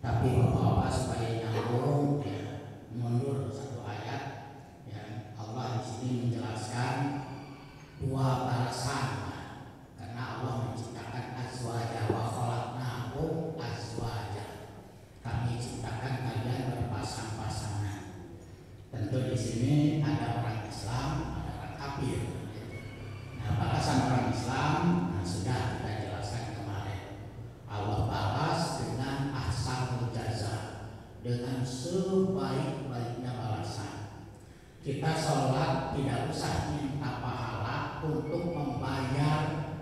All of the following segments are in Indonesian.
Tapi bapak-bapak supaya nyambung ya, mundur satu ayat ya, Allah di sini menjelaskan dua balasan karena Allah menciptakan azwaja wa khalaqnakum azwaja. Kami ciptakan kalian berpasang-pasangan. Tentu di sini ada orang Islam, ada orang kafir. Nah, balasan orang Islam sudah kita jelaskan kemarin. Allah balas dengan ahsanul jaza, dengan sebaik-baiknya balasan. Kita sholat tidak usah minta pahala untuk membayar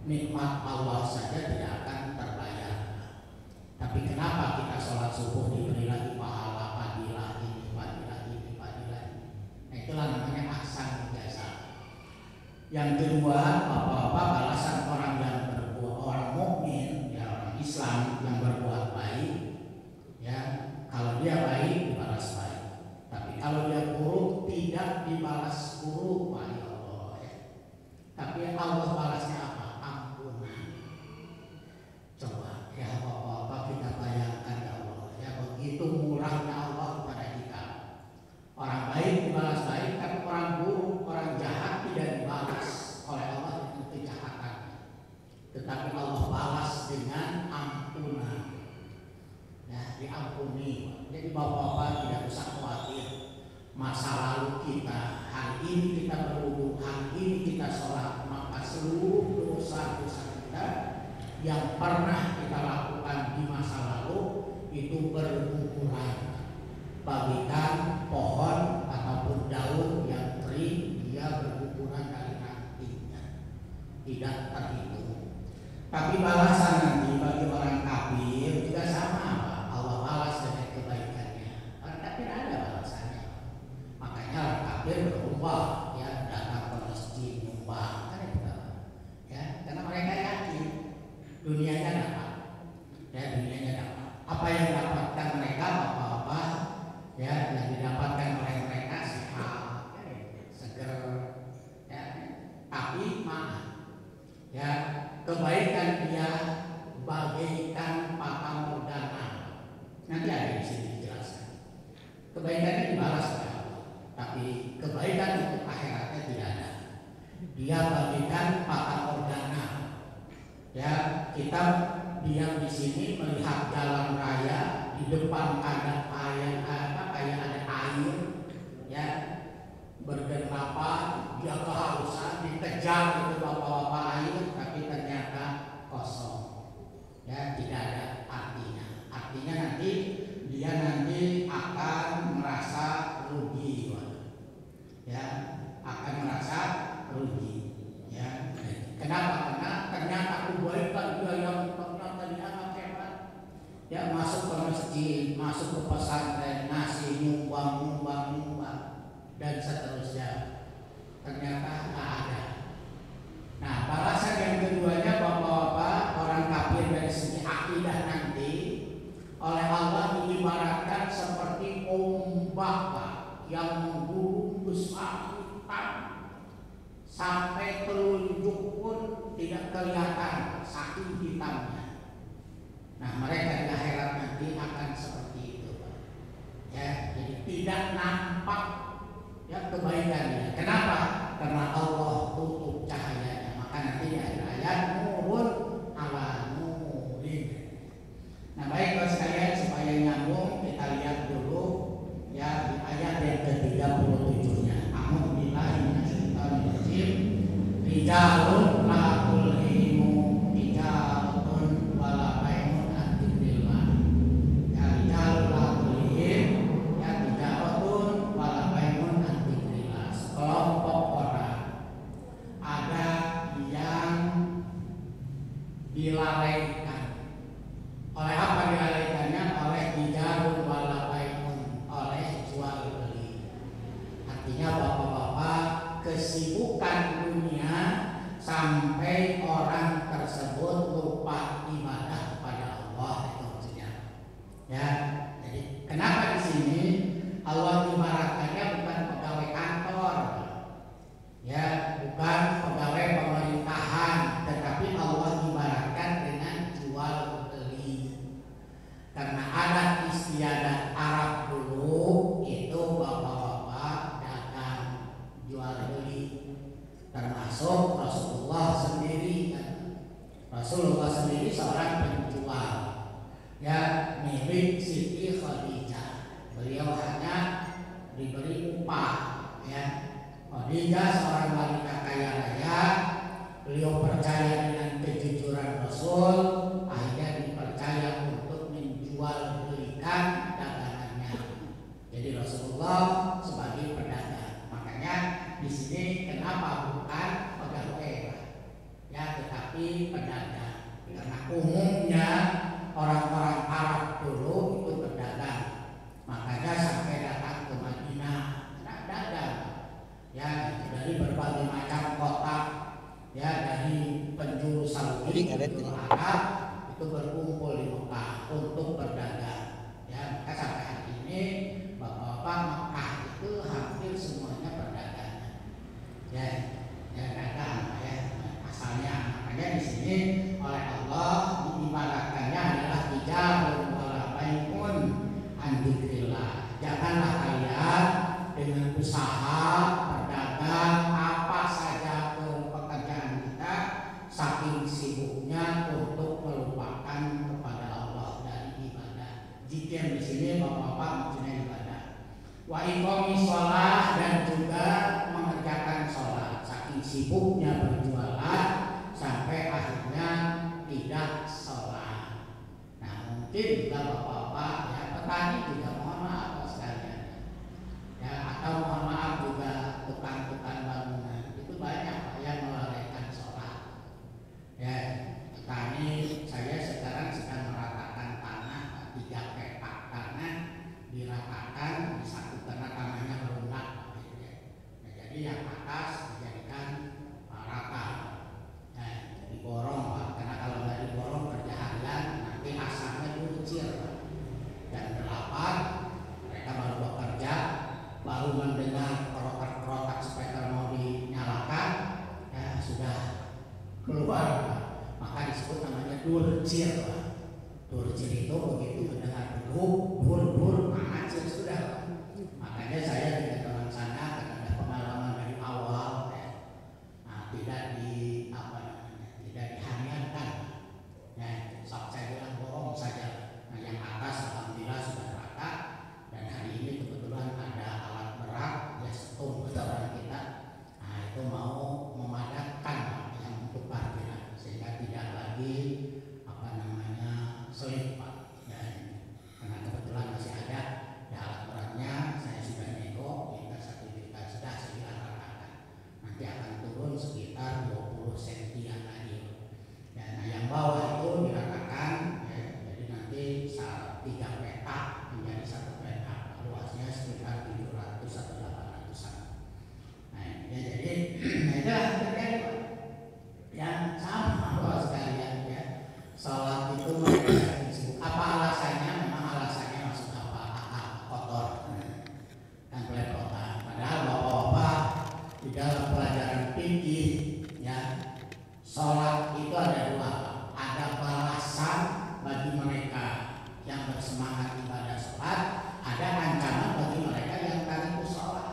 nikmat Allah saja tidak akan terbayar. Tapi kenapa kita sholat subuh diberi lagi pahala fadilah ini, fadilah ini, fadilah ini? Nah, itulah namanya ahsanul jaza. Yang kedua, bapak-bapak, balasan orang yang berbuat, orang mukmin, ya orang Islam yang berbuat baik, ya kalau dia baik dibalas baik. Tapi kalau dia buruk tidak dibalas buruk, ya Allah. Ya. Tapi Allah balasnya apa? Ampunan. Coba ya bapak-bapak kita bayangkan ya Allah, ya begitu murahnya Allah kepada kita. Orang baik dibalas baik, tapi orang buruk, orang jahat tidak dibalas oleh Allah dengan kejahatan. Tetapi Allah balas dengan ampunan. Ya, diampuni. Jadi bapak-bapak tidak usah khawatir masa lalu kita. Hari ini kita berwudu, hari ini kita sholat, maka seluruh dosa-dosa kita yang pernah kita lakukan di masa lalu itu berguguran. Bagikan pohon ataupun daun yang kering, dia berguguran dari nantinya, tidak terhitung. Tapi balasan nanti bagi orang kafir juga sama, Pak. Allah balas dengan kebaikannya. Orang kafir ada balasannya. Makanya orang kafir berubah, ya datang ke masjid nyumbang, kan itu, ya karena mereka yakin dunianya dapat, ya dunianya dapat. Apa yang dapatkan mereka apa-apa, ya yang didapatkan oleh mereka sehat, ya, seger, ya. Tapi maaf, ya kebaikan dia bagaikan fata morgana. Nanti ada di sini dijelaskan. Kebaikannya dibalas oleh Allah, tapi kebaikan untuk akhiratnya tidak ada. Dia bagaikan fata morgana. Ya, kita diam di sini melihat jalan raya, di depan ada air, kayak ada air, ya bergerapan, dia kehausan, dikejar itu bapak-bapak air, tapi ternyata kosong, ya tidak ada artinya. Artinya nanti dia akan merasa rugi, ya akan merasa rugi, ya. Kenapa? Karena ternyata kebaikan dia yang ternyata dianggap hebat, ya masuk ke masjid, masuk ke pesantren, ngasih nyumbang, dan seterusnya. Ternyata tak ada. Nah, balasan yang keduanya bapak-bapak, orang kafir dari segi akidah nanti oleh Allah diibaratkan seperti ombak yang menggulung besar hitam sampai telunjuk pun tidak kelihatan saking hitamnya. Nah, mereka di akhirat nanti akan seperti itu, Pak. Ya, jadi tidak nampak ya kebaikannya. Kenapa? Karena Allah tutup cahayanya. Maka nanti di akhir ayat nurun ala nurin. Nah, baik Bapak sekalian, supaya nyambung kita lihat dulu ya di ayat yang ke-37-nya. A'udzu billahi minasyaitonir rajim. Rijalun la tulhimu tijaratun wala bai'un an dzikrillah. Ya rijalun la tulhim ya tijaratun wala bai'un an dzikrillah. Sekelompok orang ada yang dilalaikan. Oleh apa dilalaikannya? Oleh tijarun wala bai'un, oleh jual beli. Artinya bapak-bapak, kesibukan dunia sampai orang tersebut lupa ibadah kepada Allah, itu maksudnya. Ya, jadi kenapa di sini Allah ibaratkannya bukan pegawai kantor, ya, bukan pegawai pemerintahan, tetapi Allah ibaratkan dengan jual beli. Karena ada milik Siti Khadijah. Beliau hanya diberi upah, ya. Khadijah seorang wanita kaya raya, beliau percaya dengan kejujuran Rasul, akhirnya dipercaya untuk menjual belikan dagangannya. Jadi Rasulullah sebagai pedagang. Makanya di sini kenapa bukan pegawai, ya, tetapi pedagang. Karena umumnya orang-orang Arab dulu itu berdagang. Makanya sampai datang ke Madinah, dagang. Ya, dari berbagai macam kota, ya, dari penjuru Saudi, penjuru Arab itu berkumpul di Mekah untuk berdagang. Ya, maka sampai hari ini bapak-bapak Mekah itu hampir semuanya berdagang. Ya, ya dagang, ya asalnya. Makanya di sini oleh Allah diibaratkannya adalah hijabun wala bai'un an dzikrillah. Janganlah kalian dengan usaha berdagang apa saja pekerjaan kita saking sibuknya untuk melupakan kepada Allah dari ibadah. Zikir di sini bapak-bapak maksudnya ibadah. Wa iqamis shalah, dan juga mengerjakan sholat. Saking sibuknya berjualan sampai akhirnya tidak sholat. Nah, mungkin juga bapak-bapak, ya, petani juga mohon maaf sekalian, ya, atau mohon maaf juga tukang-tukang bangunan itu banyak yang melalaikan sholat. Ya, petani, saya sekarang sedang meratakan tanah 3 petak tanah, diratakan disatu karena tanahnya berulang. Nah, jadi yang atas dijadikan rata, ya, diborong, Pak. Karena kalau nggak diborong kerja harian nanti asapnya kucir. Jam 8 mereka baru bekerja, baru mendengar kerotak-kerotak speaker mau dinyalakan, ya sudah keluar, maka disebut namanya durcir. Durcir itu begitu mendengar dur mengacir sudah. Makanya saya dengan orang sana karena ada pengalaman dari awal, ya, nah, tidak tidak dihaniankan, ya, saya bilang bohong saja. Nah, yang atas alhamdulillah sudah rata, dan hari ini kebetulan ada alat berat, ya, setung orang kita. Nah, itu mau memadamkan yang untuk parkiran sehingga tidak lagi sulit, Pak. Dan karena kebetulan masih ada ya alat beratnya, saya sudah nego hingga 1 juta sudah saya ratakan. Nanti akan turun sekitar 20 sentian lagi. Dan yang bawah itu diratakan, ya, jadi nanti 3 petak menjadi 1 petak, luasnya sekitar 700 atau 800-an. Nah, ya, jadi itulah terjadi, Pak. Yang sama, Bapak sekalian, ya, sholat itu apa alasannya? Memang alasannya masuk apa? Kotor, kan pelepotan. Padahal bapak-bapak di dalam pelajaran fikih, ya, sholat itu ada 2. Ada balasan bagi mereka yang bersemangat ibadah sholat, ada ancaman bagi mereka yang tariku sholat.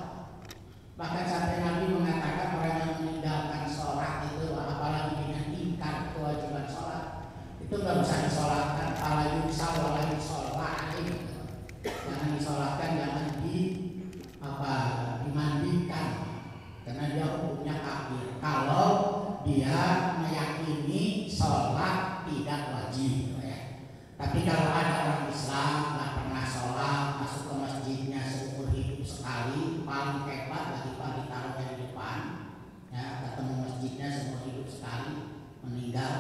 Bahkan sampai Nabi mengatakan orang yang meninggalkan sholat itu, apalagi dengan ingkar kewajiban sholat, itu nggak bisa disolatkan. Kalau bisa wala disolat, jangan disolatkan, jangan dimandikan, karena dia hukumnya kafir. Kalau dia meyakini sholat tidak wajib, ya. Tapi kalau ada orang Islam nggak pernah sholat, masuk ke masjidnya seumur hidup sekali, paling hebat lagi Pak, ditaruhnya di depan, ya, ketemu masjidnya seumur hidup sekali, meninggal,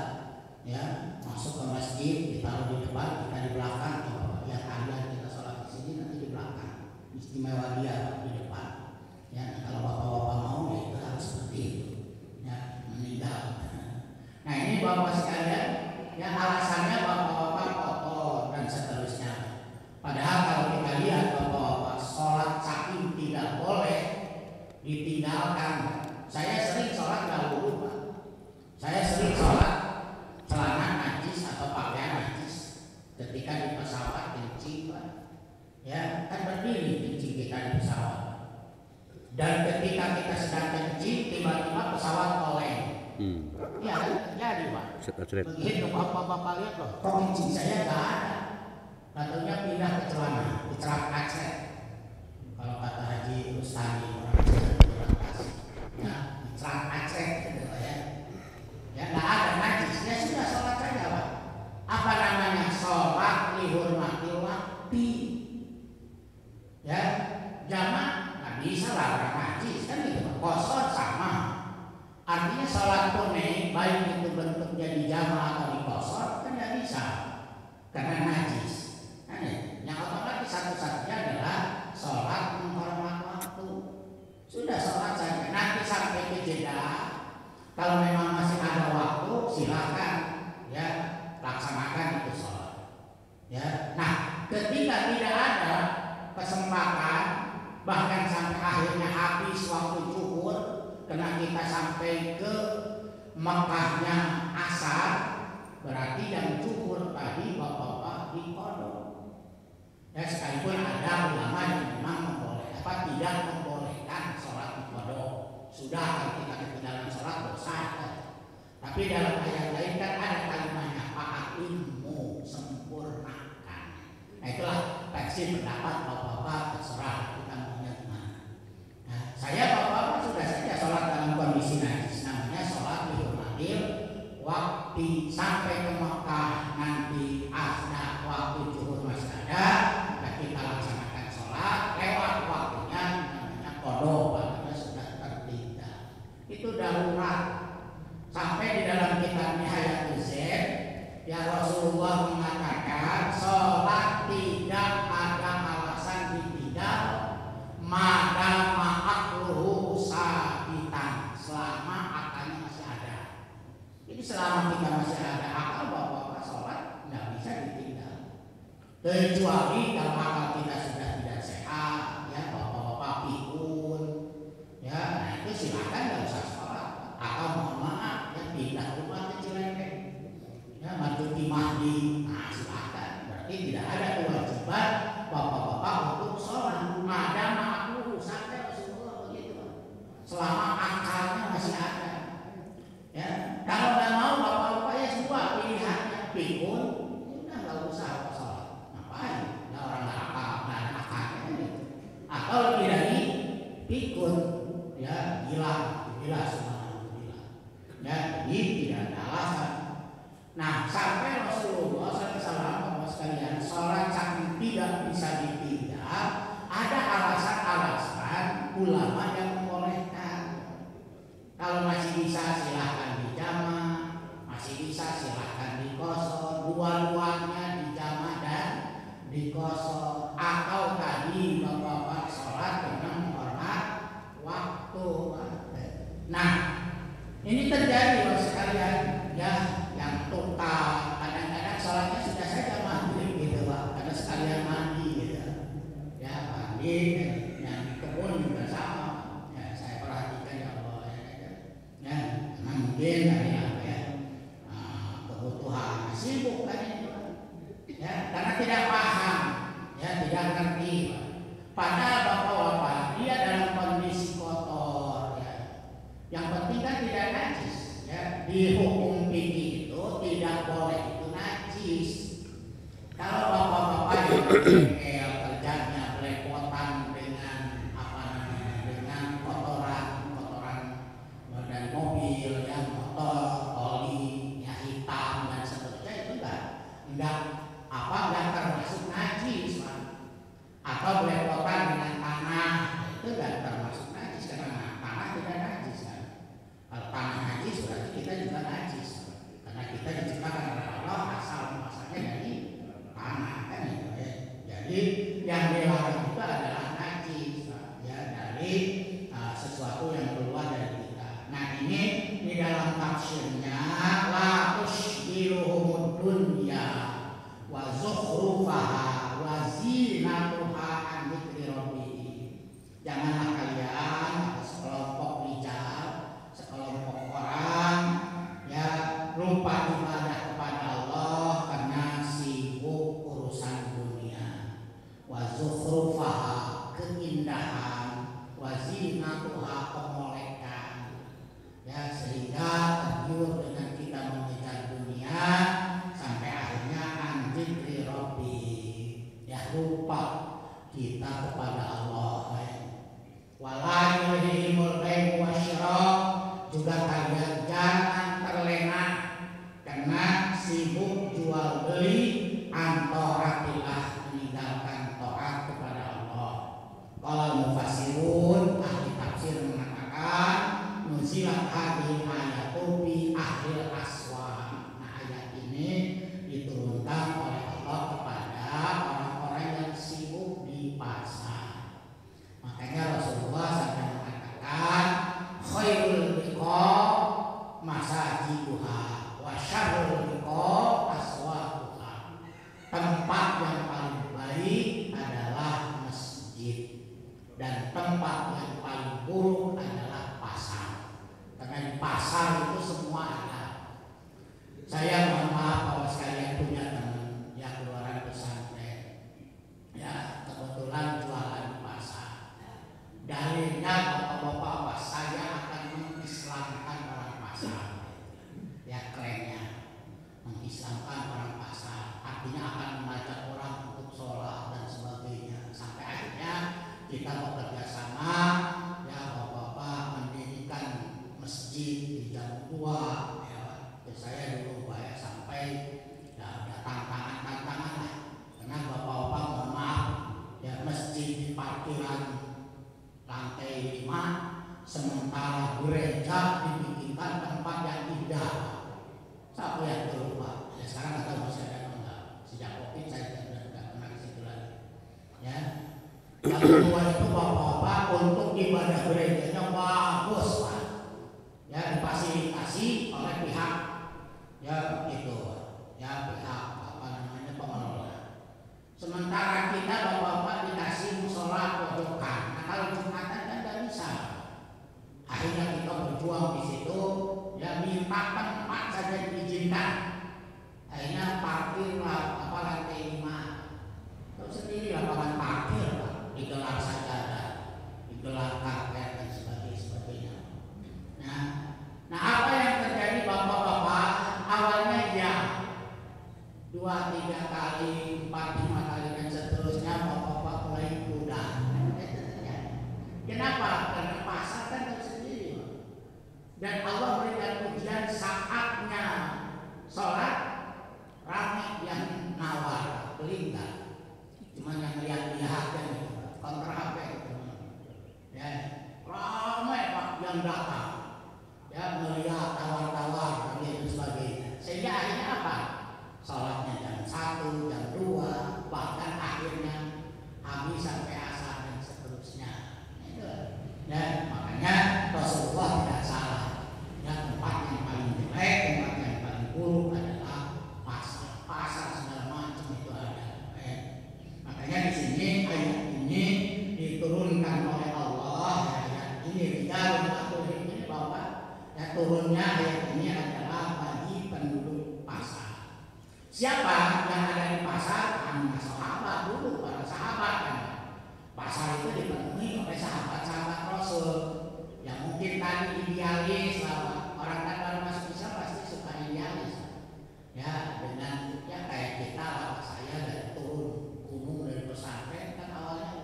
ya, masuk ke masjid ditaruh di depan, kita di belakang. Coba lihat kalian, kita sholat di sini, nanti di belakang, istimewa dia di depan, ya. Nah, kalau bapak-bapak mau, ya itu harus seperti itu, ya, meninggal. Nah, ini bapak sekalian, ya, alasannya bapak-bapak kotor dan seterusnya. Padahal kalau kita lihat bapak-bapak, sholat saking tidak boleh ditinggalkan. Saya sering sholat nggak wudu, Pak. Saya sering sholat celana najis atau pakaian najis ketika di pesawat kencing, Pak. Ya, kan berdiri kencing kita di pesawat. Dan ketika kita sedang kencing, tiba-tiba pesawat oleng. Ya, jadi, Pak. Begitu bapak-bapak lihat loh, kok kencing saya nggak ada. Katanya sehingga tidak ada kesempatan bahkan sampai akhirnya habis waktu zuhur karena kita sampai ke Mekahnya asar, berarti yang zuhur tadi bapak-bapak diqadha. Ya, sekalipun ada ulama yang memang tidak membolehkan sholat diqadha. Sudah kalau kita ketinggalan sholat dosa. Tapi dalam ayat lain kan ada kalimatnya fa'atimmu, sempurnakan. Nah itulah versi pendapat bapak-bapak, terserah kita maunya gimana. Nah, saya bapak-bapak sudah saja sholat dalam kondisi najis, namanya sholat dihormatil waktu sampai ke Mekah nanti ada waktu zuhur masih ada, nah kita laksanakan sholat lewat waktunya namanya qadha karena sudah tertinggal. Itu darurat. Sampai di dalam kitab Nihayatul Zaid ya Rasulullah mengatakan sholat tidak ada alasan ditinggal madama akluhu sabitan, selama akalnya masih ada. Jadi selama kita masih ada akal bapak-bapak sholat nggak bisa ditinggal, kecuali kalau akal kita sudah tidak sehat ya bapak-bapak pikun ya, nah itu silakan nggak usah sholat atau mohon maaf pindah rumah ke Cilengkeng ya Marjuki Mahdi, nah silakan, berarti tidak ada kewajiban bapak-bapak untuk sholat madama akluhu, sampai Rasulullah begitu, selama akalnya masih ada ya. Kalau nggak mau bapak-bapak ya semua pilihannya pikun, udah nggak usah sholat, ngapain ya orang nggak akal, nggak ada akalnya gitu. Atau lebih dari pikun ya gila semua ya, jadi tidak ada alasan. Nah sampai Rasulullah SAW sekalian sholat saking tidak bisa ditinggal, ada alasan-alasan ulama yang membolehkan. Kalau masih bisa silahkan dijama', masih bisa silahkan dikosor, dua-duanya dijama' dan dikosor. Atau tadi bapak-bapak sholat dengan menghormat waktu. Nah ini terjadi loh sekalian ya, yang total kadang-kadang sholatnya sudah saja maghrib gitu Pak, karena sekalian mandi gitu ya, mandi yang di kebun juga sama ya, saya perhatikan ya Allah ya, mungkin dari apa ya kebutuhan sibuk kan ini ya, karena tidak paham ya, tidak ngerti padahal bapak-bapak dia dalam kondisi kotor ya. Yang penting kan tidak najis ya. Di hukum fikih itu tidak boleh itu najis. Kalau bapak-bapak yang kerjanya belepotan dengan apa namanya, dengan kotoran dan mobil ya, motor, oli, ya hitam dan seterusnya, itu enggak termasuk najis Pak. Atau belepotan dengan tanah, itu enggak termasuk najis karena tanah tidak najis. Kalau tanah najis berarti kita juga najis, karena kita diciptakan oleh Allah asal muasalnya dari tanah kan gitu ya. Jadi yang dilarang itu adalah najis ya, dari sesuatu yang keluar dari kita. Nah ini di dalam tafsirnya la tushbiruhumud dunya wa zukhrufaha wa zinatuha an dzikri rabbih. Janganlah kalian sekelompok rijal, sekelompok orang ya lupa ibadah kepada Allah karena sibuk urusan dunia. Wa zukhrufaha, keindahan, wa zinatuha, kemolekan ya, sehingga tergiur dengan kita mengejar dunia sampai akhirnya anjikri robbi ya, lupa kita kepada Allah. Wala yulhihimul ghaib wasyra, juga kalian jangan terlena karena sibuk jual beli antaratillah, meninggalkan taat kepada Allah. Kalau mufassirun ahli tafsir mengatakan nuzilat hadhihi ayatu bi ahlil aswa. Nah ayat ini diturunkan oleh Allah kepada orang-orang yang sibuk di pasar. Yang kedua itu bapak-bapak untuk ibadah gerejanya bagus Pak. Ya difasilitasi oleh pihak ya itu ya pihak apa namanya pengelola. Sementara kita bapak-bapak dikasih musola pojokan. Nah kalau Jumatan kan nggak bisa. Akhirnya kita berjuang di situ, ya minta tempat saja diizinkan. Akhirnya parkir lah, apa lantai 5. Tahu sendiri lapangan parkir Pak, digelar sajadah, digelar karpet dan sebagainya. Nah apa yang terjadi bapak-bapak? Awalnya ya 2, 3 kali, 4, 5 kali dan seterusnya bapak-bapak mulai mudah. Kenapa? Karena pasar kan tahu sendiri. Dan Allah berikan ujian saatnya sholat ramai yang nawar beli enggak, cuma yang lihat-lihat aja kontra HP ya ramai Pak yang datang ya melihat tawar-tawar dan sebagainya, sehingga akhirnya apa? Sholatnya jam 1, jam 2, bahkan akhirnya habis sampai asar dan seterusnya. Ya, makanya Rasulullah tidak salah. Ya, tempat yang paling jelek, tempat yang paling buruk adalah pasar segala macam itu ada. Makanya di sini ayat ini diturunkan oleh Allah. Ayat ini ini bahwa ya turunnya ayat ini adalah bagi penduduk pasar. Siapa yang ada di pasar? Sahabat dulu, para sahabat kan. Pasar itu dipenuhi oleh sahabat-sahabat Rasul yang mungkin tadi idealis bahwa orang kan baru masuk Islam pasti suka idealis ya, dengan ya kayak kita lah, saya dari turun gunung dari pesantren kan awalnya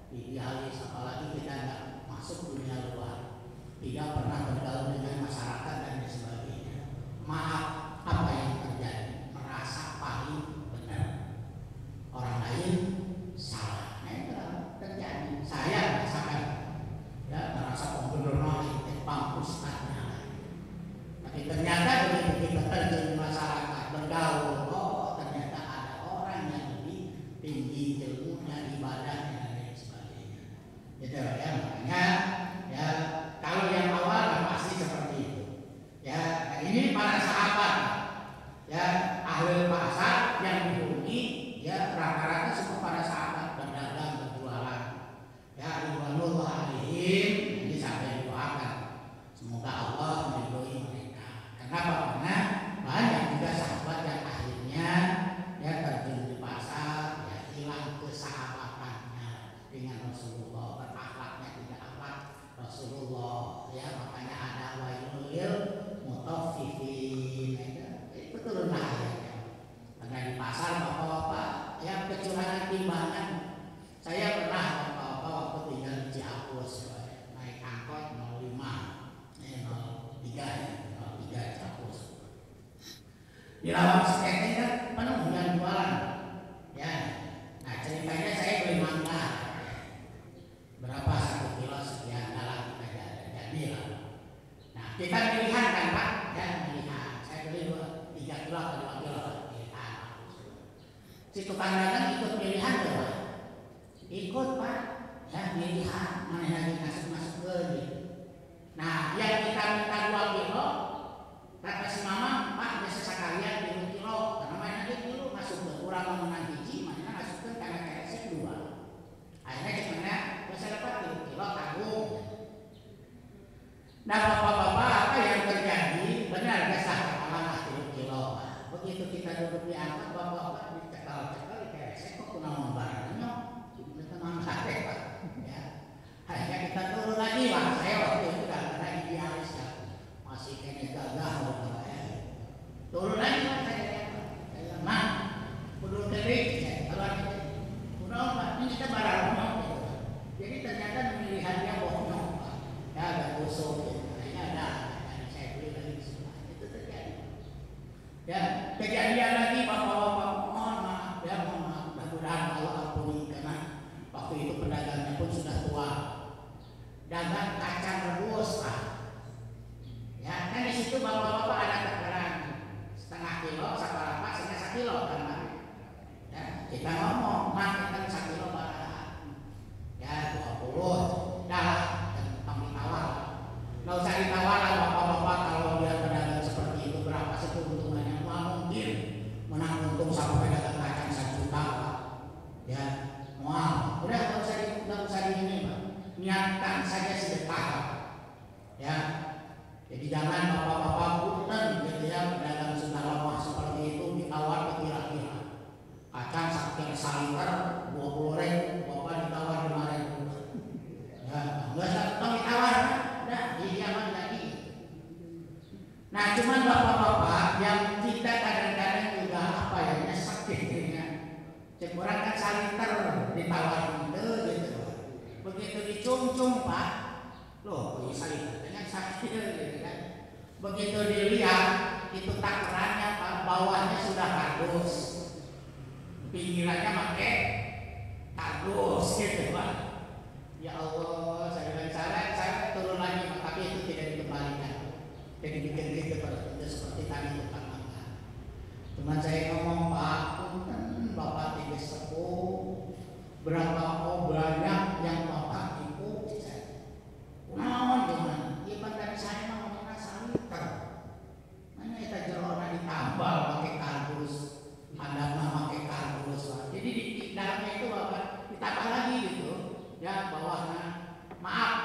idealis, apalagi kita nggak masuk dunia luar, tidak pernah bergaul dengan masyarakat dan sebagainya. Maaf, apa yang terjadi? Merasa paling benar, orang lain salah. Terjadi, saya merasakan ya merasa pembenar ustadznya, tapi ternyata begitu kita terjun di masyarakat bergaul, ternyata ada orang yang lebih tinggi ilmunya, ibadahnya dan lain sebagainya. Gitu ya, makanya ya kalau yang awal pasti seperti itu. Ya ini para sahabat ya ahli pasar yang dihuni ya rata-rata semua para sahabat berdagang berjualan. Ya ridwanullah alaihim, ini sampai doakan semoga Allah meridhoi mereka. Kenapa? Karena banyak juga sahabat yang akhirnya ya terjun di pasar, ya hilang kesahabatannya dengan Rasulullah, berakhlaknya tidak akhlak Rasulullah. Ya makanya ada wailul lil mutaffifin. Itu turunlah ayatnya. Karena di pasar bapak-bapak ya kecurangan timbangan. Saya pernah bapak-bapak waktu tinggal di Ciampus naik angkot 03 Ciampus. Di Lawang Sekete kan penuh dengan jualan. Ya, nah ceritanya saya beli mangga. Berapa 1 kilo sekian, dalam kita jadi lah. Nah kita pilihan kan Pak, ya pilihan. Saya beli 3 kilo atau 2 kilo pilihan. Si tukang dagang ikut pilihan tuh Pak. Ikut Pak, ya pilihan mana lagi masuk ke gitu. Nah yang kita minta 2 kilo, kata si mama, Pak bisa sekalian 2 kilo, karena mainan dulu masuk ke kurang menang biji, mainan masuk ke karena kresek 2. Akhirnya cuma bisa dapat 2 kilo tanggung. Nah bapak-bapak apa yang terjadi? Benar kesah malah 2 kilo Pak. Begitu kita duduk di angkot, bapak-bapak dicekal-cekal di kresek kok kuna membarangnya. Sampai Pak, ya. Akhirnya kita turun lagi Pak. Saya waktu itu kan karena idealis ya, masih kayaknya gagah turun lagi Pak saya. Nah, kudu terik ya. Kalau kudu Pak, ini kita barang gitu. Jadi ternyata pemilihan dia bohong Pak. Ya ada busuk gitu. Kayaknya ada. Saya beli lagi di sebelah. Itu terjadi. Ya kejadian lagi bapak-bapak mohon maaf ya, mohon maaf. Mudah-mudahan Allah ampuni karena waktu itu pedagangnya pun sudah tua. Dagang kacang rebus Pak. Ya kan di situ bapak-bapak ada takaran setengah kilo, sabarapa, setengah 1 kilo kan Pak. Ya kita ngomong, Mak kita 1 kilo barang. Jangan bapak-bapak punten gitu ya, pedagang sudah lemah seperti itu ditawar ke kira-kira. Kacang sakit saliter 20.000, bapak ditawar 5.000. Ya, enggak usah ditawar. Nah, iya mah jadi. Nah, cuman bapak-bapak yang kita kadang-kadang juga apa ya, nyesek gitu ya. Cekurang kan saliter ditawar gitu. Begitu dicung-cung Pak, loh ini saliter dengan sakit gitu kan. Begitu dilihat itu takarannya Pak, bawahnya sudah kardus, pinggirannya pakai kardus gitu Pak. Ya Allah, saya turun lagi Pak, tapi itu tidak dikembalikan. Jadi bikin itu seperti tadi itu Pak. Cuman saya ngomong Pak, Bapak tiga sepuh, berapa banyak yang Bapak tipu? Nah, gimana? Iya dari saya mah ngomongnya saliter. Mana kita jerona ditambal pakai kardus, ada mah pakai kardus. Jadi di dalamnya itu Bapak ditambah lagi gitu. Ya bawahnya, maaf,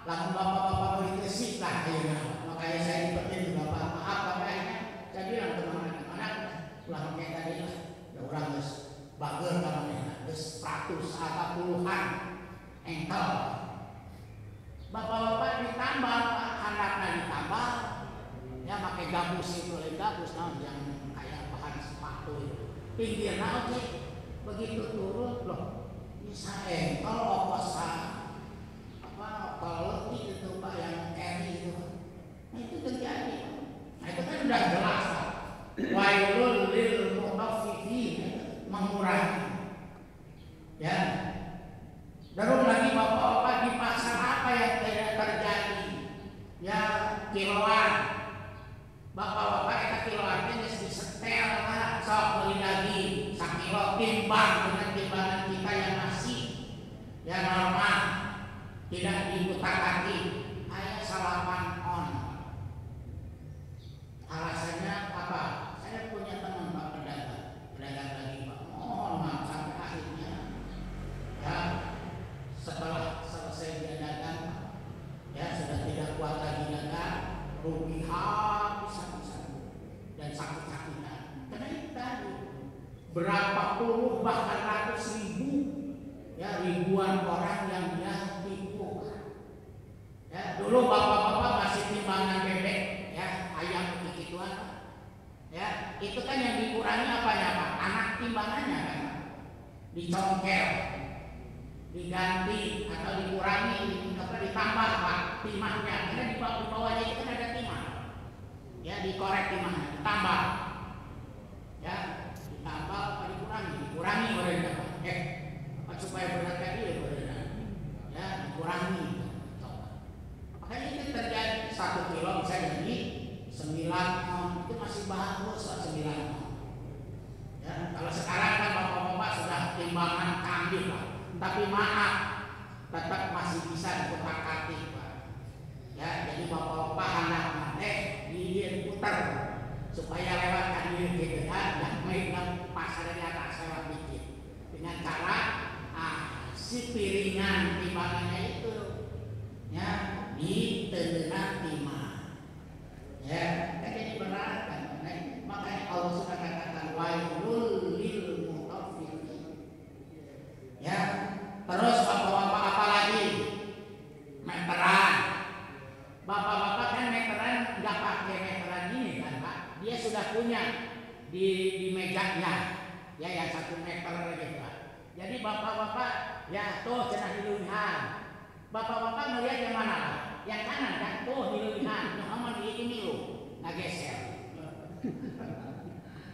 lamun bapak-bapak beri kesik lah ya. Makanya saya dipetin juga Pak, maaf bapaknya. Saya bilang teman-teman, ulah pakai tadi lah. Ya orang geus bager namanya, geus 180-an engkel. Bapak-bapak ditambal, anaknya ditambal. Ya pakai gabus itu, gabus yang kayak bahan sepatu itu. Pinggirnya oke, begitu turun loh. Bisa engkol oposa apa kalau itu Pak yang eri itu, nah itu terjadi. Nah itu kan udah jelas Pak. Wailul lil mutaffifin, mengurangi. Ya. Terus lagi bapak-bapak di pasar apa yang tidak terjadi? Ya kiloan. Bapak-bapak itu kiloannya harus disetel lah. Sok beli daging, sakilo timbang dengan timbangan kita yang masih ya normal, tidak diutak-atik. Ayat salapan on. Alasannya apa? Saya punya teman Pak pedagang lagi Pak. Mohon maaf sampai akhirnya ya setelah selesai dia dagang ya sudah tidak kuat lagi dagang, rugi habis-habisan dan sakit-sakitan. Karena itu tadi berapa puluh bahkan ratus ribu ya ribuan orang yang dia tipu. Ya dulu bapak-bapak masih timbangan bebek ya ayam begituan. Ya itu kan yang dikurangi apanya Pak? Anak timbangannya kan dicongkel, diganti atau dikurangi atau ditambah Pak timahnya. Karena di bawahnya itu kan ada timah. Ya dikorek timahnya, ditambah. Ya ditambah atau dikurangi mereka Pak. Supaya berat tadi ya dikurangi. Makanya itu terjadi 1 kilo bisa jadi 9 on, itu masih bagus 9 on. Ya, kalau sekarang kan bapak-bapak sudah timbangan kambing Pak. Tapi maaf, tetap masih bisa dikutak-atik Pak. Ya, jadi bapak-bapak anak diputar supaya lewat kandir gitu kan, yang main pasar di atas lewat dikit dengan cara si piringan timbangannya itu ya ditentukan timah ya kan jadi berat kan. Makanya Allah sudah katakan wailul lil mutaffifin ya. Terus bapak-bapak apa lagi? Meteran. Bapak-bapak kan meteran nggak pakai meteran ini kan Pak, dia sudah punya di mejanya ya yang 1 meter gitu Pak. Jadi bapak-bapak ya tuh cenah diluihan. Bapak-bapak melihat yang mana Pak? Yang kanan kan tuh diluihan. Yang aman ini lu nggak geser.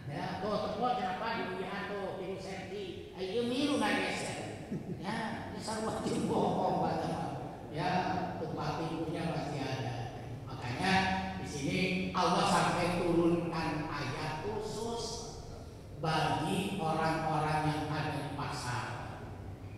Ya tuh tepuk kenapa diluihan tuh 3 cm. Ayo milu nggak geser. Ya sarua bohong banget. Ya tempat tidurnya masih ada. Makanya di sini Allah sampai turunkan ayat khusus bagi orang-orang yang ada di pasar.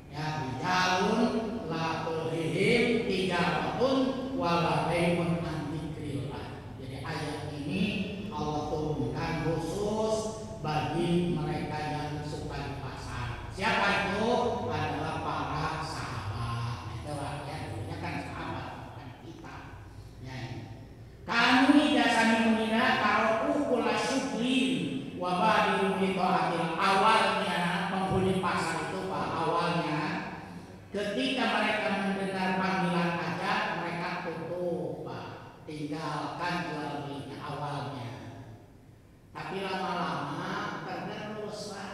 Ya bijalun la tulhihim tijaratun wala bai'un an dzikrillah. Jadi ayat ini Allah turunkan khusus bagi mereka yang suka di pasar. Siapa itu? Adalah para sahabat. Itu ya, kan sahabat bukan kita. Ya. Kami Ketika mereka mendengar panggilan azan, mereka tutup, Pak. Tinggalkan jual belinya awalnya. Tapi lama-lama tergerus, Pak.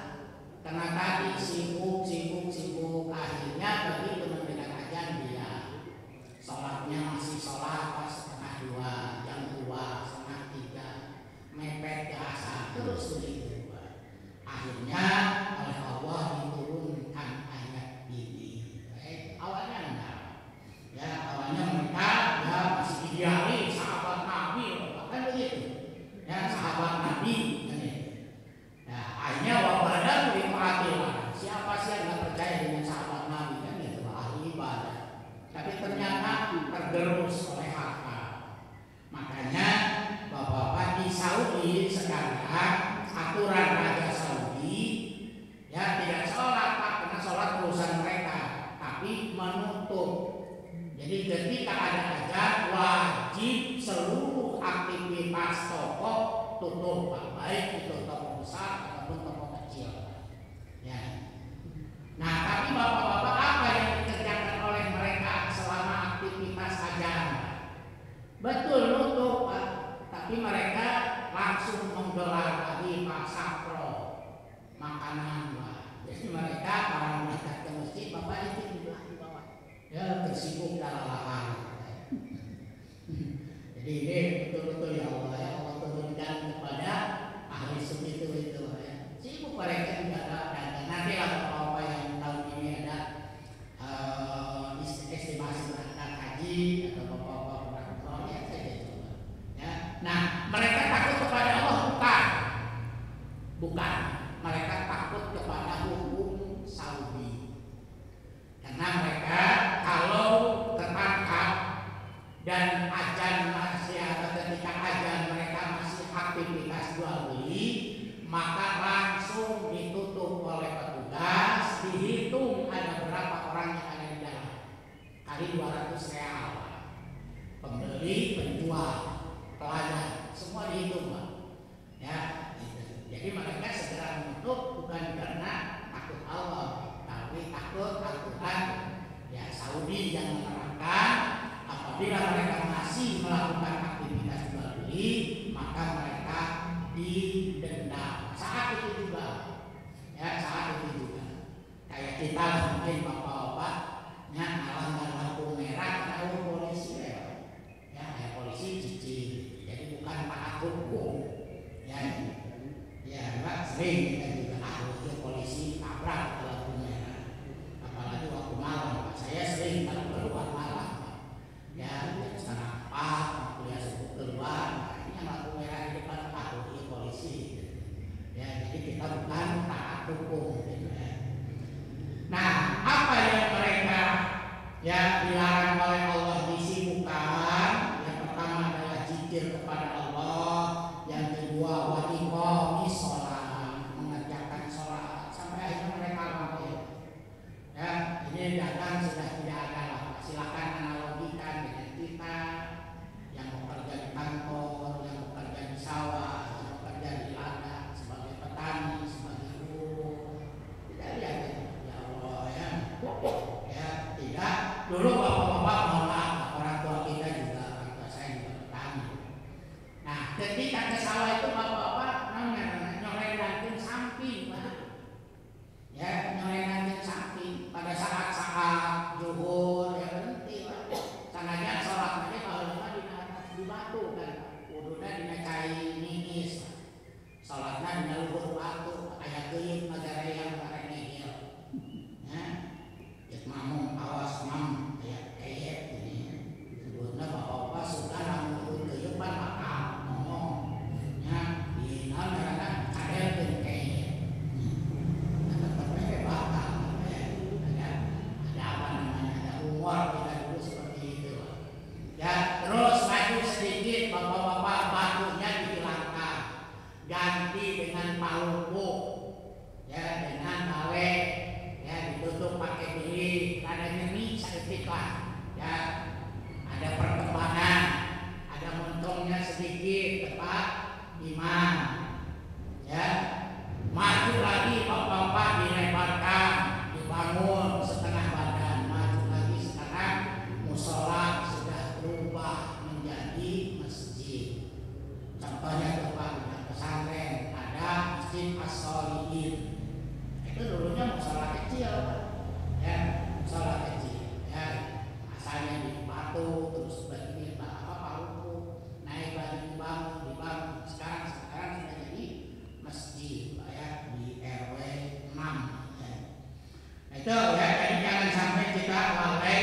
Karena tadi sibuk. Akhirnya begitu mendengar azan dia sholatnya masih sholat pas setengah 2, jam 2, setengah 3, mepet ke asar terus begitu. Akhirnya oleh Allah diturunkan ayat ini. Awalnya enggak, ya awalnya mereka ya masih idealis sahabat Nabi, kan begitu, ya sahabat Nabi. Nah akhirnya wabadah diperhatikan. Siapa sih yang nggak percaya dengan sahabat Nabi kan itu ahli ibadah. Tapi ternyata tergerus oleh harta. Makanya Bapak-bapak di Saudi sekarang aturan Raja Saudi ya tidak sholat Pak, karena sholat urusan mereka, tapi menutup. Jadi ketika ada azan wajib seluruh aktivitas toko tutup Pak, baik itu toko besar ataupun toko kecil. Ya. Nah tapi Bapak-bapak apa yang dikerjakan oleh mereka selama aktivitas azan? Betul nutup Pak, tapi mereka langsung menggelar lagi pasapro makanan Pak. Jadi mereka para mereka ke masjid, Bapak itu di bawah ya tersibuk dalam lahan. Jadi ini betul-betul ya Allah, ya Allah turunkan kepada ahli sunnah itu ya. Sibuk mereka juga ada. Nanti lah Bapak yang tahun ini ada estimasi berangkat haji atau Bapak berangkat ya saja coba. Ya. Nah mereka takut kepada Allah bukan. Mereka takut kepada hukum Saudi. Karena mereka kalau tertangkap dan azan masih atau ketika azan mereka masih aktivitas jual beli, maka langsung ditutup oleh petugas, dihitung ada berapa orang yang ada di dalam, kali 200 real, pembeli, penjual, pelayan, semua dihitung Pak. Ya, gitu. Jadi mereka segera menutup bukan karena takut Allah, tapi takut aturan ya Saudi yang menerapkan. Apabila mereka masih melakukan aktivitas jual beli, maka mereka didenda. Saat itu juga, ya saat itu juga. Kayak kita mungkin bapak-bapak, ya melanggar lampu merah, tahu polisi ya polisi cici. Jadi bukan taat hukum, ya Mbak sering kita juga itu polisi tabrak lampu merah. Apalagi waktu malam, saya sering kalau keluar malam. Ya, sekarang kuliah subuh keluar, ini yang lampu merah di depan ini polisi. Ya, jadi kita bukan taat hukum. Gitu, ya. Nah, apa yang mereka ya dilarang oleh Allah disibukkan? Yang pertama adalah zikir kepada Allah, yang kedua wadiqomis sholat, mengerjakan sholat sampai akhirnya mereka mati. Ya, ini dagang sudah tidak ada lah. Silakan analogikan dengan kita yang bekerja di kantor, yang bekerja di sawah, yang bekerja di ladang sebagai petani, sebagai buruh. Tidak lihat ya Allah ya. Ya tidak. Dulu bapak-bapak mohon maaf, orang tua kita juga, orang tua saya juga petani. Nah, ketika ke sawah itu bapak-bapak nyoledakin samping, Pak. Ya, nyoledakin samping pada saat-saat zuhur ya berhenti Pak. Sananya sholat aja kalau cuma di atas di batu kan, wudunya dina cai ningis, sholatnya dina luhur batu, kayak geuyeut negara yang bareng ngehil. Ya, ya mamung awas mam kayak ini. Sebutnya bapak-bapak sudah lamun geuyeut pan bakal ngomong. Ya, di naon kadelkeun kayak kita dulu seperti itu. Ya, terus maju sedikit bapak-bapak batunya dihilangkan, ganti dengan paluku, ya dengan bale, ya ditutup pakai bilik, ada nyemi sedikit lah, ya ada perkembangan, ada montongnya sedikit tepat imam, ya maju lagi bapak-bapak dilebarkan, dibangun setengah badan. kita lalai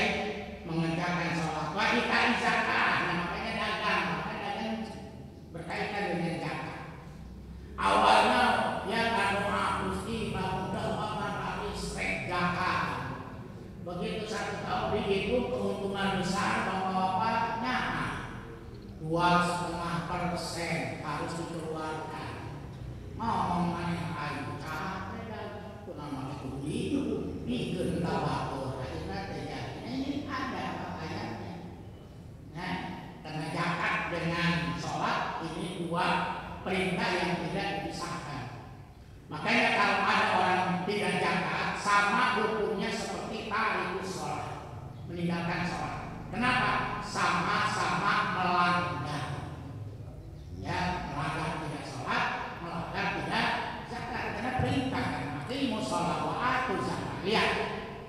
mengerjakan sholat, wa ita'i zakat. Nah, makanya dagang berkaitan dengan zakat. Awalnya ya doa Gusti mudah-mudahan respect zakat. Begitu 1 tahun dihitung keuntungan besar bapak-bapaknya 2,5% harus dikeluarkan. Ngomong mana ayo capek dah, nama itu bikin tawatur. Akhirnya terjadi. Ini ada ayatnya. Nah, karena zakat dengan sholat ini 2 perintah yang tidak dipisahkan. Makanya kalau ada orang tidak zakat, sama hukumnya seperti tarikus sholat, meninggalkan sholat. Kenapa? Sama-sama melanggar. Ya, melanggar tidak sholat, melanggar tidak zakat. Karena perintah kan, aqimu sholat wa atu zakat. Lihat,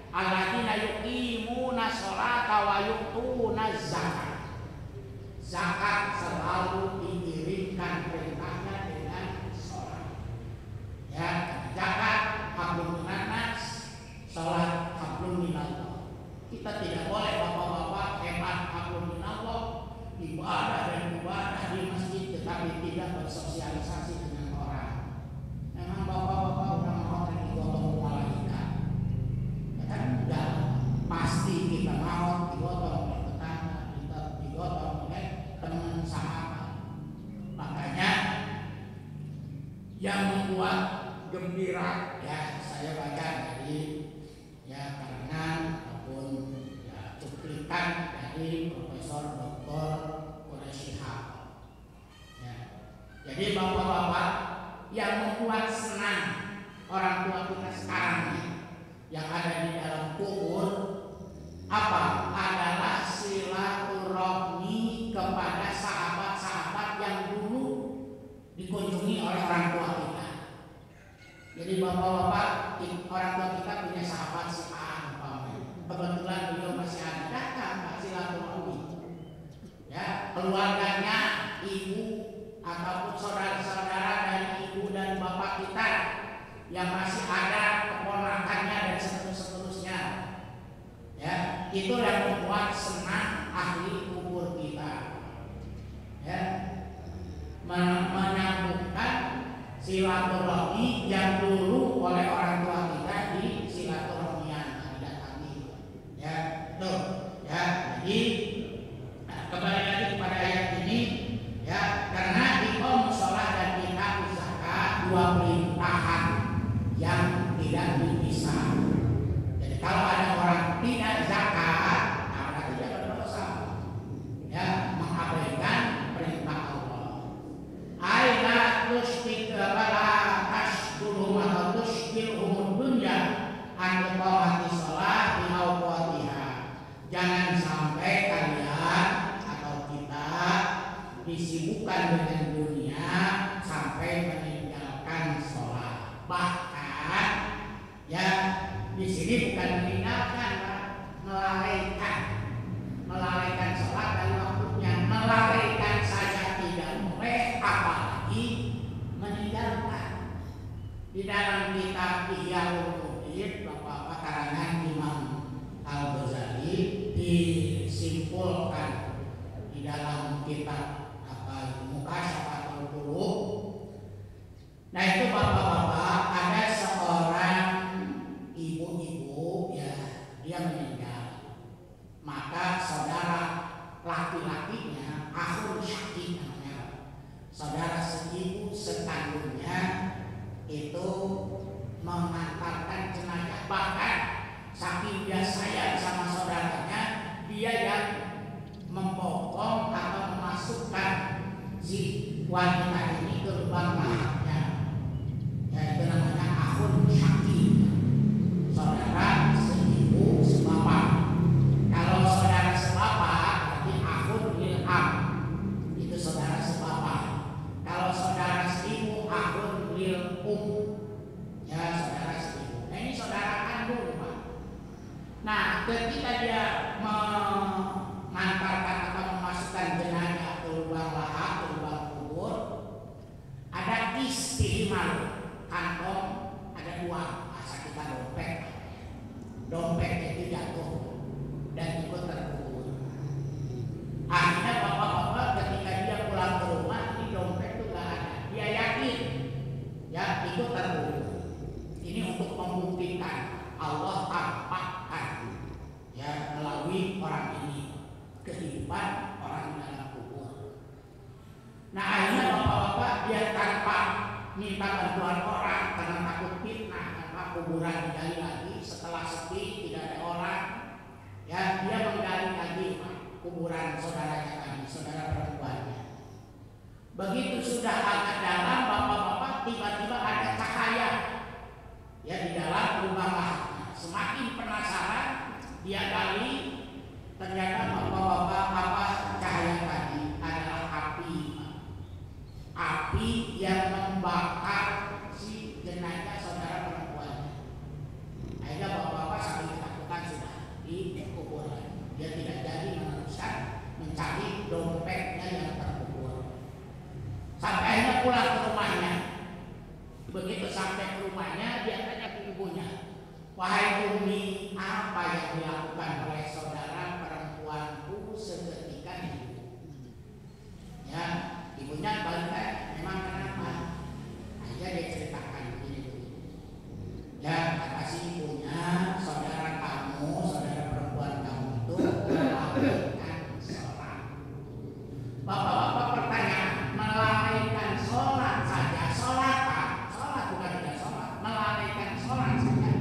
alladzina yuqimuna sholata wa yu'tuna zakat. Zakat selalu diiringkan perintahnya dengan sholat. Ya, zakat hablum minannas, sholat hablum minallah. Kita tidak boleh bapak-bapak hebat hablum minallah, ibadah dan ibadah di masjid tetapi tidak bersosialisasi dengan orang. Memang bapak-bapak udah mau digotong malaikat. Ya kan enggak, pasti kita mau digotong oleh tetangga, kita digotong oleh teman sahabat. Makanya yang membuat gembira ya saya baca dari ya karangan ataupun ya cuplikan dari Profesor Dr. Quraish Shihab. Ya. Jadi bapak-bapak yang membuat senang orang tua kita sekarang nih, yang ada di dalam kubur apa? Adalah silaturahmi kepada sahabat-sahabat yang dulu dikunjungi oleh orang tua kita. Jadi bapak-bapak, orang tua kita punya sahabat si A, kebetulan beliau masih ada, datang Pak silaturahmi. Ya, keluarganya, ibu ataupun saudara-saudara dari ibu dan bapak kita yang masih ada, keponakannya dan seterusnya. Ya, itu yang membuat senang ahli kubur kita. Ya, menyambungkan silaturahmi yang dulu oleh orang tua kita di silaturahmian ada kami. Ya, tuh. Ya, jadi kembali lagi kepada ayat ini. Ya, karena iqam shalah dan ita zakat 2 perintahan yang tidak dipisah. Jadi kalau ada orang tidak zakat, berarti dia berdosa. Ya, mengabaikan perintah Allah. Aina tusyrik wala tashkuru wa tusykiruhum dunya an qawati shalah bi awqatiha. Jangan sampai kalian atau kita disibukkan dengan dunia sampai meninggalkan sholat. Bahkan ya di sini bukan meninggalkan, melalaikan sholat dan waktunya, melalaikan saja tidak boleh, apalagi meninggalkan. Di dalam kitab Ihya Ulumuddin Bapak karangan Imam Al-Ghazali disimpulkan di dalam kitab Muqashafatul Qulub. Nah itu bapak-bapak, ada seorang ibu-ibu ya, dia meninggal. Maka saudara laki-lakinya, akhun syakik namanya, saudara seibu sekandungnya itu mengantarkan jenazah. Bahkan saking dia sayang sama saudaranya, dia yang membopong atau memasukkan si wanita ini ke lubang lahatnya. Ya, itu namanya akhun syakik, saudara seibu sebapak. Kalau saudara sebapak berarti akhun lil'ab, itu saudara sebapak. Kalau saudara seibu akhun lil'um, ya saudara seibu. Nah ini saudara kandung Pak. Nah ketika dia mengantarkan atau memasukkan jenazah ke lubang lahat, ke lubang kubur, ada istihmal, kantong, ada uang, masa kita dompet itu jatuh. Allah tampakkan ya melalui orang ini kehidupan orang di dalam kubur. Nah akhirnya bapak-bapak dia tanpa minta bantuan orang karena takut fitnah karena kuburan digali lagi setelah sepi tidak ada orang ya dia menggali lagi kuburan saudaranya tadi, saudara perempuannya. Begitu sudah agak dalam bapak-bapak tiba-tiba ada cahaya ya di dalam lubang lahatnya. Semakin penasaran dia gali, ternyata bapak-bapak apa cahaya tadi adalah api yang membakar si jenazah saudara perempuannya. Akhirnya bapak-bapak sambil ketakutan sudah di kuburan. Dia tidak jadi meneruskan mencari dompetnya yang terkubur. Sampai akhirnya pulang ke rumahnya. Begitu sampai ke rumahnya dia tanya ke ibunya, wahai Umi, apa yang dilakukan oleh saudara perempuanku seketika itu? Ya, ibunya balik, memang kenapa? Aja dia ceritakan begini. Ya, kata si ibunya, saudara kamu, saudara perempuan kamu itu melalaikan sholat. Bapak-bapak pertanyaan, melalaikan sholat saja, sholat bukan tidak sholat, melalaikan sholat saja.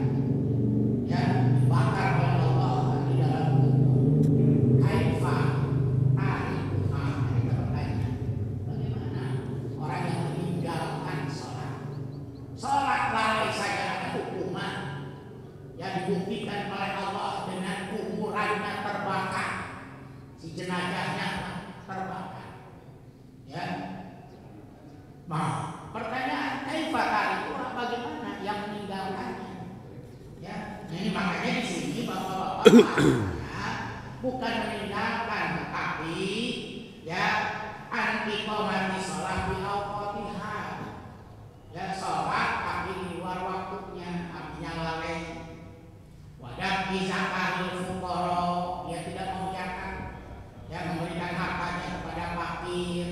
Ya, dibakar oleh Allah di dalam kubur. Kaifa ta'rifuha? Kita bertanya, bagaimana orang yang meninggalkan sholat? Sholat lalai saja ada hukuman. Ya dibuktikan oleh Allah dengan kuburannya terbakar, si jenazahnya terbakar. Ya, nah pertanyaan kaifa ta'rifuha, bagaimana yang meninggalkannya? Ya, ini makanya di sini bapak-bapak bukan meninggalkan, tetapi ya anti qomati sholat di awqatiha. Ya sholat tapi di luar waktunya, artinya lalai. Wadah zakaril fuqara, dia tidak mengerjakan, ya memberikan hartanya kepada fakir,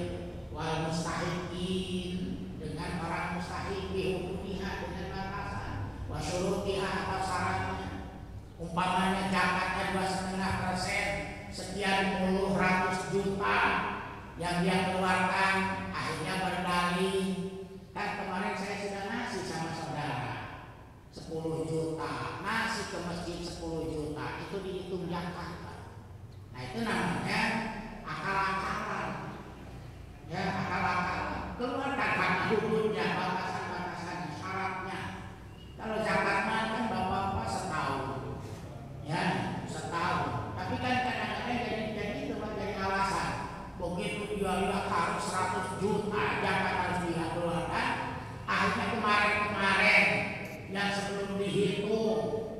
wal mustahiqin, dengan orang mustahik, bihududiha dengan batasan, wasyurutiha atau syaratnya. Umpamanya zakatnya 2,5%, sekian puluh ratus juta yang dia keluarkan, akhirnya berdalih. Kan kemarin saya sudah ngasih sama saudara 10 juta, ngasih ke masjid 10 juta, itu dihitung zakat. Nah itu namanya akal-akalan. Ya akal-akalan, keluarkan hak hududnya, batasan-batasannya, syaratnya. Kalau zakat kan bapak-bapak setahun, ya setahun. Tapi kan kadang-kadang jadi itu menjadi alasan. Begitu dia lihat harus 100 juta zakat harus dia keluarkan, akhirnya kemarin yang sebelum dihitung,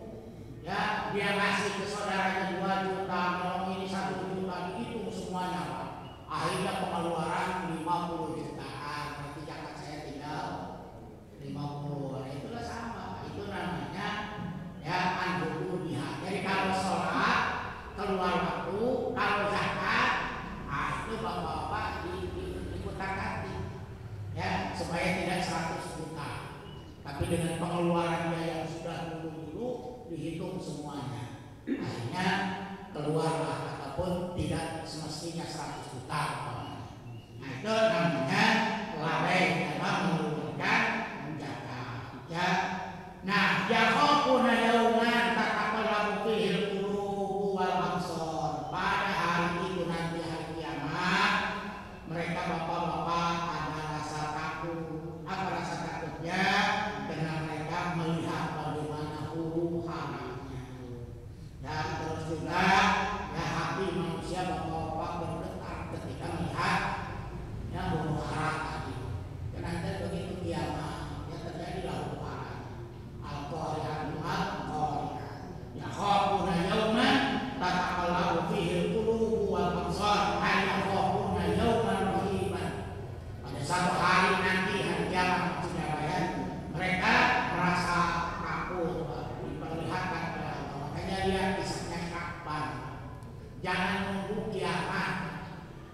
ya dia ngasih ke saudaranya 2 juta, kalau ini 1 juta dihitung semuanya Pak. Akhirnya pengeluaran 50 jutaan, berarti zakat saya tinggal 50. Nah, itulah sama, itu namanya ya anjudu biha. Jadi kalau sholat keluar waktu, kalau zakat, itu bapak-bapak diputar-hati, ya supaya tidak 100 juta. Tapi dengan pengeluaran dia yang sudah dulu dihitung semuanya, akhirnya keluarlah ataupun tidak semestinya 100 juta. Nah itu namanya lalai dalam mengeluarkan zakat. Ya. Nah, yakhafuna yauman tataqallabu fihil qulubu wal absar. Pada hari itu nanti hari kiamat, mereka bapak-bapak ada rasa takut. Apa rasa takutnya? Karena mereka melihat bagaimana huru haranya. Dan terus juga ya hati manusia bapak-bapak bergetar ketika melihat ya huru hara tadi. Karena begitu kiamat ya terjadilah huru hara. Al-Qari'ah al-Qari'ah. Ya khafuna yauman tataqallabu fihi al-qulubu wal absar. Ay yakhafuna yauman rahiban. Pada satu hari nanti hari kiamat maksudnya ya, mereka merasa takut diperlihatkan oleh Allah. Makanya lihat kisahnya kapan. Jangan nunggu kiamat.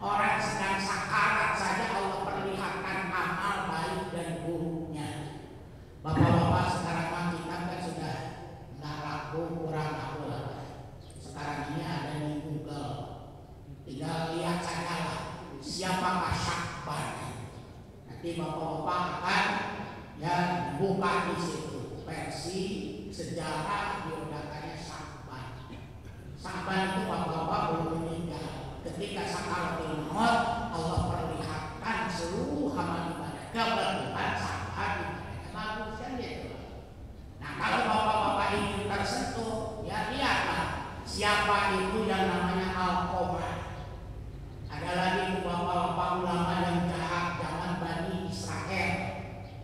Orang sedang sakarat saja Allah perlihatkan amal baik dan buruknya. Bapak-bapak sekarang kita kan sudah nggak aku kurang tahu lah. Sekarang ini ada di Google, tinggal lihat saja lah siapakah Syakban. Nanti bapak-bapak akan ya buka di situ versi sejarah biodatanya Syakban. Syakban itu bapak-bapak belum meninggal. Ketika sakaratul maut Allah perlihatkan seluruh amal ibadah. Kebetulan Syakban ibadahnya bagus kan gitu. Nah kalau bapak-bapak ini tersentuh, ya lihatlah siapa itu yang namanya Al-Qobah. Ada lagi itu bapak-bapak ulama yang jahat zaman Bani Israel,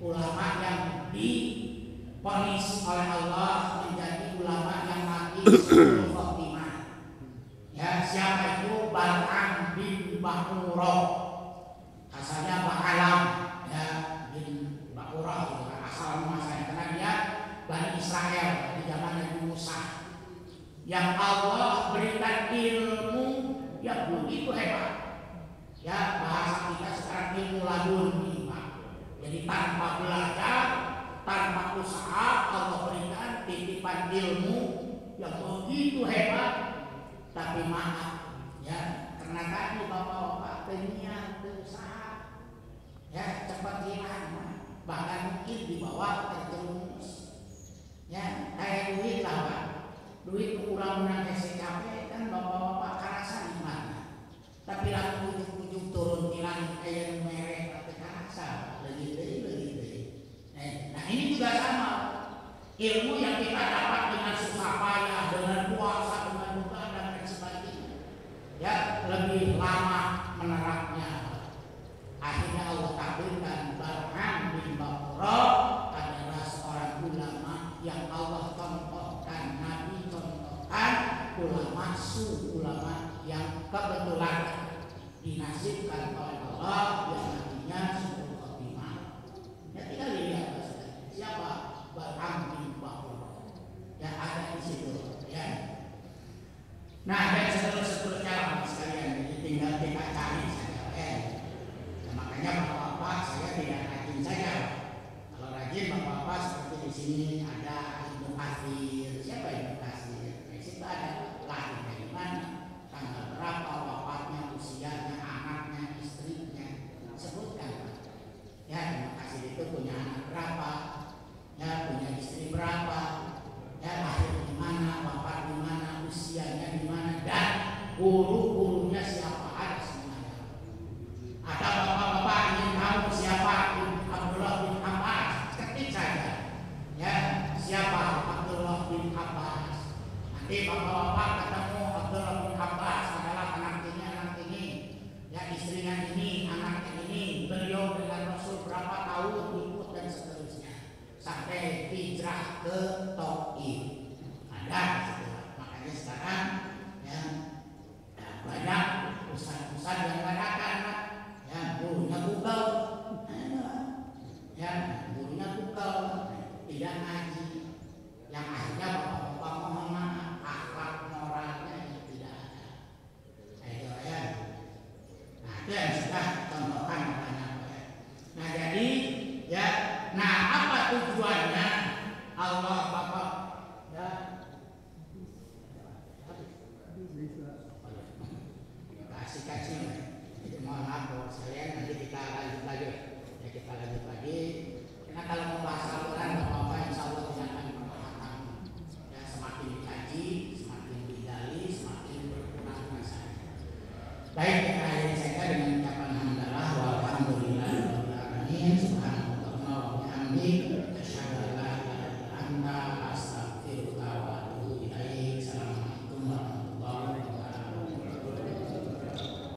ulama yang divonis oleh Allah menjadi ulama yang mati sebelum khotimah. Ya siapa itu? Bal'am bin Ba'urah, asalnya Ba'alam ya bin Ba'urah, asal masanya karena dia Bani Israel di zaman Nabi Musa yang Allah berikan ilmu yang begitu hebat. Ya bahasa kita sekarang ilmu laduni, jadi tanpa belajar, tanpa usaha Allah berikan titipan ilmu yang begitu hebat. Tapi maaf ya, karena tadi bapak-bapak dunia berusaha ya cepat hilang, bahkan mungkin dibawa terjerumus. Ya kayak duit lah Pak, duit kurang menang SCKP kan bapak-bapak kerasan imannya. Tapi lalu ujung-ujung turun di langit kayak merek atau kerasa begitu. Nah ini juga sama, ilmu yang kita dapat dengan susah payah, dengan puasa, dengan buka dan sebagainya, ya lebih lama menerapnya. Akhirnya Allah takdirkan Bal'am bin Ba'urah adalah seorang ulama yang Allah contohkan, Nabi contohkan, ulama ulama yang kebetulan dinasibkan oleh Allah yang nantinya sebelum khotimah. Ya tinggal dilihat siapa Bal'am bin Ba'urah yang ada di situ ya. Nah dan seterusnya sekalian, jadi tinggal kita cari saja ya. Nah, makanya bapak-bapak saya tidak rajin saja. Kalau rajin bapak-bapak seperti di sini ada Ibnu Katsir. Siapa Ibnu Katsir? Di situ ada lahir dari mana, tanggal berapa, wafatnya, usianya, anaknya, istrinya, sebutkan. Ya Ibnu Katsir itu punya anak berapa, ya punya istri berapa, ya lahir di mana, wafat di mana, usianya di mana, dan guru-gurunya siapa, ada semuanya. Ada bapak-bapak ingin tahu siapa Abdullah bin Abbas, ketik saja ya siapa Abdullah bin Abbas. Nanti bapak-bapak ketemu Abdullah bin Abbas adalah anak ini, ya istrinya ini, anaknya ini, beliau dengan Rasul berapa tahun ikut dan seterusnya sampai hijrah ke Taif. Ada makanya sekarang yang banyak ustaz-ustaz yang mengatakan ya gurunya Google, ya gurunya Google tidak ngaji, yang akhirnya bapak-bapak mohon maaf akhlak moralnya tidak ada. Itu ya. Nah itu yang sudah contohkan banyak ya. Nah jadi ya, nah apa tujuannya Allah bapak ya kasih itu mohon maaf bahwa sekalian, nanti kita lanjut lagi ya, kita lanjut lagi karena kalau membahas Al-Quran bapak-bapak insya Allah tidak akan pernah ya, semakin dikaji, semakin digali, semakin berkurang masanya. Baik, kita akhiri saja dengan ucapan hamdalah walhamdulillah subhanallah wa bihamdihi asyhadu an la ilaha illa anta